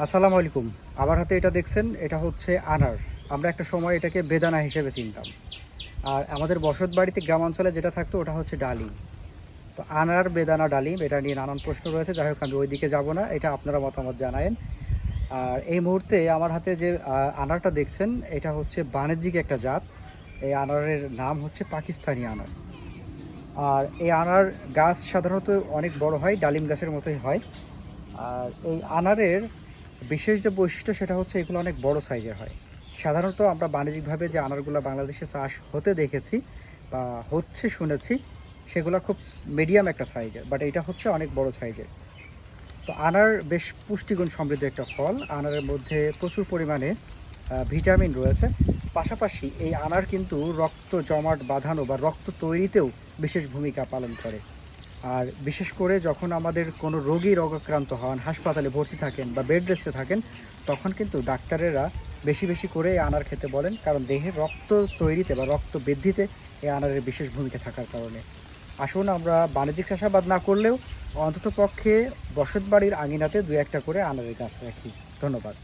আসসালামু আলাইকুম। আমার হাতে এটা দেখছেন, এটা হচ্ছে আনার। আমরা একটা সময় এটাকে বেদানা হিসেবে চিনতাম। আর আমাদের বসত বাড়িতে গ্রামাঞ্চলে যেটা থাকতো ওটা হচ্ছে ডালিম। তো আনার, বেদানা, ডালিম এটা নিয়ে নানান প্রশ্ন রয়েছে। যাই হোক, আমি ওইদিকে যাব না। এটা আপনারা মতামত জানায়েন। আর এই মুহূর্তে আমার হাতে যে আনারটা দেখছেন, এটা হচ্ছে বাণিজ্যিক একটা জাত। এই আনারের নাম হচ্ছে পাকিস্তানি আনার। আর এই আনার গাছ সাধারণত অনেক বড় হয়, ডালিম গাছের মতোই হয়। আর এই আনারের বিশেষ যে বৈশিষ্ট্য সেটা হচ্ছে এগুলো অনেক বড় সাইজের হয়। সাধারণত আমরা বাণিজ্যিকভাবে যে আনারগুলো বাংলাদেশে চাষ হতে দেখেছি বা হচ্ছে শুনেছি, সেগুলো খুব মিডিয়াম একটা সাইজের, বাট এটা হচ্ছে অনেক বড় সাইজের। তো আনার বেশ পুষ্টিগুণ সমৃদ্ধ একটা ফল। আনারের মধ্যে প্রচুর পরিমাণে ভিটামিন রয়েছে। পাশাপাশি এই আনার কিন্তু রক্ত জমাট বাঁধানো বা রক্ত তৈরিতেও বিশেষ ভূমিকা পালন করে। আর বিশেষ করে যখন আমাদের কোনো রোগী রোগাক্রান্ত হন, হাসপাতালে ভর্তি থাকেন বা বেড রেস্টে থাকেন, তখন কিন্তু ডাক্তারেরা বেশি বেশি করে এই আনার খেতে বলেন, কারণ দেহের রক্ত তৈরিতে বা রক্ত বৃদ্ধিতে এই আনারের বিশেষ ভূমিকা থাকার কারণে। আসুন আমরা বাণিজ্যিক চাষাবাদ না করলেও অন্ততপক্ষে বসতবাড়ির আঙিনাতে দু একটা করে আনারের গাছ রাখি। ধন্যবাদ।